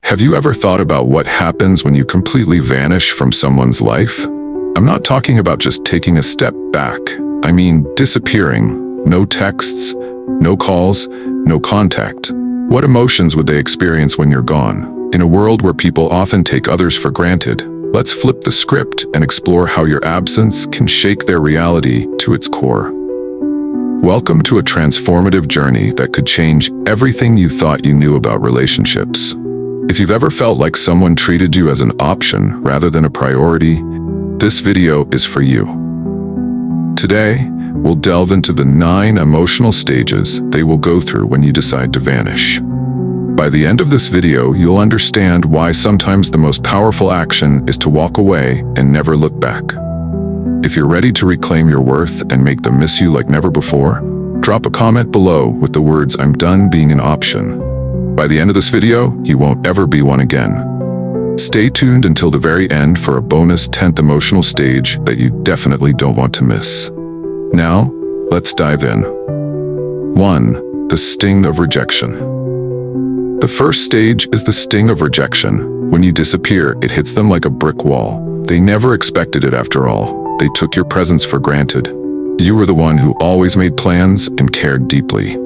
Have you ever thought about what happens when you completely vanish from someone's life? I'm not talking about just taking a step back. I mean disappearing. No texts, no calls, no contact. What emotions would they experience when you're gone? In a world where people often take others for granted, let's flip the script and explore how your absence can shake their reality to its core. Welcome to a transformative journey that could change everything you thought you knew about relationships. If you've ever felt like someone treated you as an option rather than a priority, this video is for you. Today, we'll delve into the 9 emotional stages they will go through when you decide to vanish. By the end of this video, you'll understand why sometimes the most powerful action is to walk away and never look back. If you're ready to reclaim your worth and make them miss you like never before, drop a comment below with the words "I'm done being an option." By the end of this video, you won't ever be one again. Stay tuned until the very end for a bonus 10th emotional stage that you definitely don't want to miss. Now, let's dive in. 1. The sting of rejection. The first stage is the sting of rejection. When you disappear, it hits them like a brick wall. They never expected it after all. They took your presence for granted. You were the one who always made plans and cared deeply.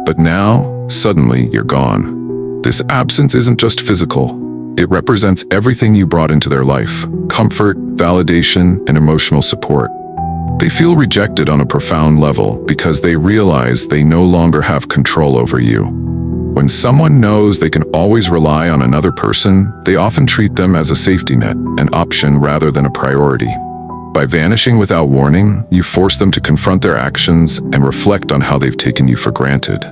But now, suddenly, you're gone. This absence isn't just physical. It represents everything you brought into their life: comfort, validation, and emotional support. They feel rejected on a profound level because they realize they no longer have control over you. When someone knows they can always rely on another person, they often treat them as a safety net, an option rather than a priority. By vanishing without warning, you force them to confront their actions and reflect on how they've taken you for granted.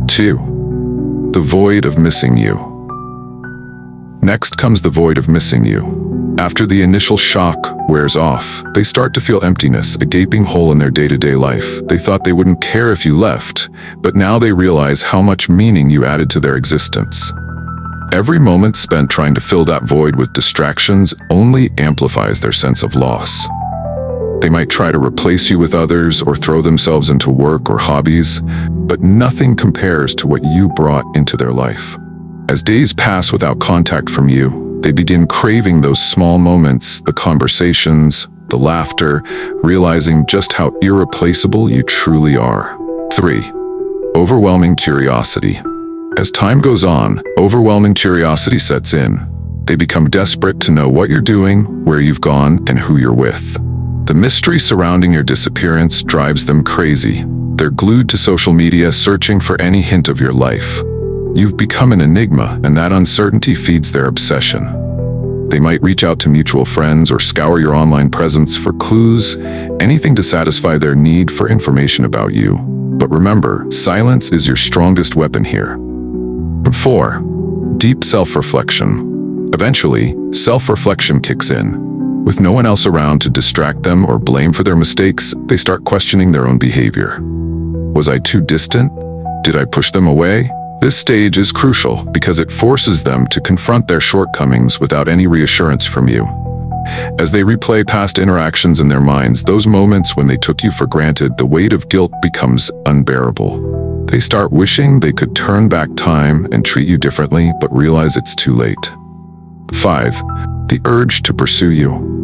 2. The void of missing you. Next comes the void of missing you. After the initial shock wears off, they start to feel emptiness, a gaping hole in their day-to-day life. They thought they wouldn't care if you left, but now they realize how much meaning you added to their existence. Every moment spent trying to fill that void with distractions only amplifies their sense of loss. They might try to replace you with others or throw themselves into work or hobbies, but nothing compares to what you brought into their life. As days pass without contact from you, they begin craving those small moments, the conversations, the laughter, realizing just how irreplaceable you truly are. 3. Overwhelming curiosity. As time goes on, overwhelming curiosity sets in. They become desperate to know what you're doing, where you've gone, and who you're with. The mystery surrounding your disappearance drives them crazy. They're glued to social media, searching for any hint of your life. You've become an enigma, and that uncertainty feeds their obsession. They might reach out to mutual friends or scour your online presence for clues, anything to satisfy their need for information about you. But remember, silence is your strongest weapon here. 4. Deep self-reflection. Eventually, self-reflection kicks in. With no one else around to distract them or blame for their mistakes, they start questioning their own behavior. Was I too distant? Did I push them away? This stage is crucial because it forces them to confront their shortcomings without any reassurance from you. As they replay past interactions in their minds, those moments when they took you for granted, the weight of guilt becomes unbearable. They start wishing they could turn back time and treat you differently, but realize it's too late. 5. The urge to pursue you.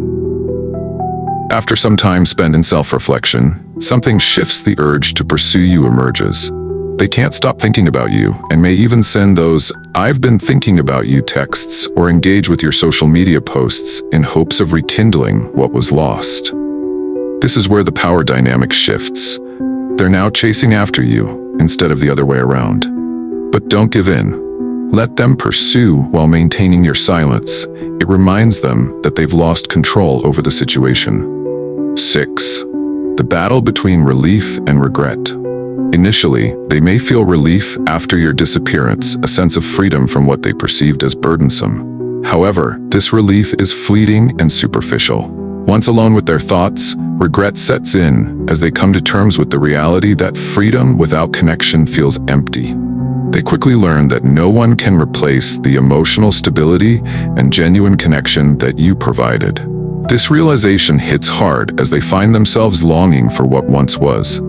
After some time spent in self-reflection, something shifts. The urge to pursue you emerges. They can't stop thinking about you and may even send those "I've been thinking about you" texts or engage with your social media posts in hopes of rekindling what was lost. This is where the power dynamic shifts. They're now chasing after you instead of the other way around. But don't give in. Let them pursue while maintaining your silence. It reminds them that they've lost control over the situation. 6. The battle between relief and regret. Initially, they may feel relief after your disappearance, a sense of freedom from what they perceived as burdensome. However, this relief is fleeting and superficial. Once alone with their thoughts, regret sets in as they come to terms with the reality that freedom without connection feels empty. They quickly learn that no one can replace the emotional stability and genuine connection that you provided. This realization hits hard as they find themselves longing for what once was.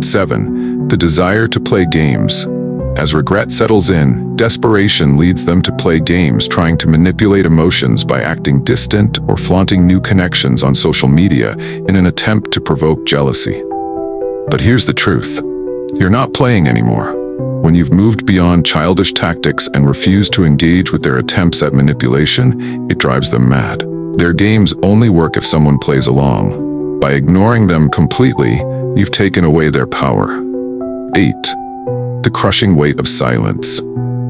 7. The desire to play games. As regret settles in, desperation leads them to play games trying to manipulate emotions by acting distant or flaunting new connections on social media in an attempt to provoke jealousy. But here's the truth. You're not playing anymore. When you've moved beyond childish tactics and refuse to engage with their attempts at manipulation, it drives them mad. Their games only work if someone plays along. By ignoring them completely, you've taken away their power. 8. The crushing weight of silence.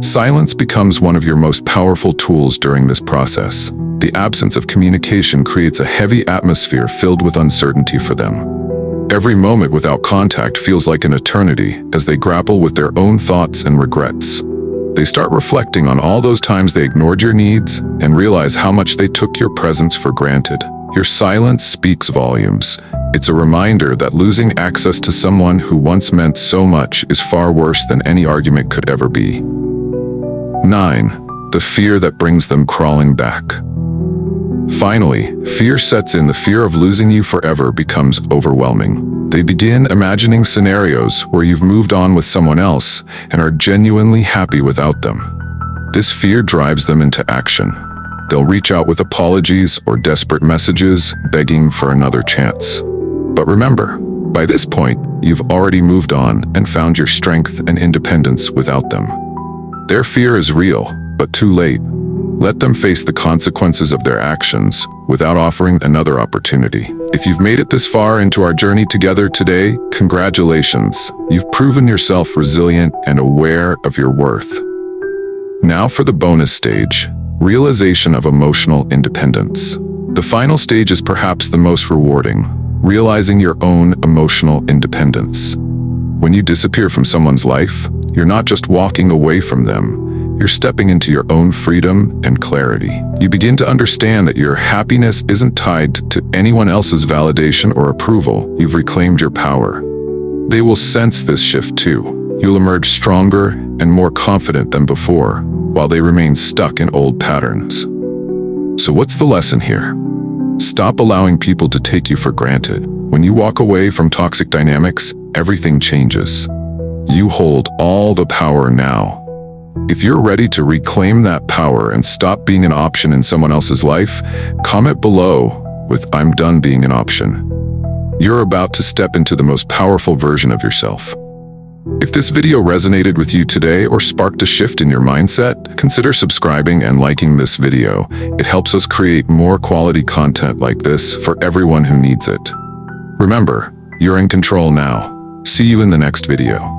Silence becomes one of your most powerful tools during this process. The absence of communication creates a heavy atmosphere filled with uncertainty for them. Every moment without contact feels like an eternity as they grapple with their own thoughts and regrets. They start reflecting on all those times they ignored your needs and realize how much they took your presence for granted. Your silence speaks volumes. It's a reminder that losing access to someone who once meant so much is far worse than any argument could ever be. 9. The fear that brings them crawling back. Finally, fear sets in. The fear of losing you forever becomes overwhelming. They begin imagining scenarios where you've moved on with someone else and are genuinely happy without them. This fear drives them into action. They'll reach out with apologies or desperate messages, begging for another chance. But remember, by this point, you've already moved on and found your strength and independence without them. Their fear is real, but too late. Let them face the consequences of their actions without offering another opportunity. If you've made it this far into our journey together today, congratulations. You've proven yourself resilient and aware of your worth. Now for the bonus stage, realization of emotional independence. The final stage is perhaps the most rewarding, realizing your own emotional independence. When you disappear from someone's life, you're not just walking away from them, you're stepping into your own freedom and clarity. You begin to understand that your happiness isn't tied to anyone else's validation or approval. You've reclaimed your power. They will sense this shift too. You'll emerge stronger and more confident than before, while they remain stuck in old patterns. So what's the lesson here? Stop allowing people to take you for granted. When you walk away from toxic dynamics, everything changes. You hold all the power now. If you're ready to reclaim that power and stop being an option in someone else's life, comment below with "I'm done being an option." You're about to step into the most powerful version of yourself. If this video resonated with you today or sparked a shift in your mindset, consider subscribing and liking this video. It helps us create more quality content like this for everyone who needs it. Remember, you're in control now. See you in the next video.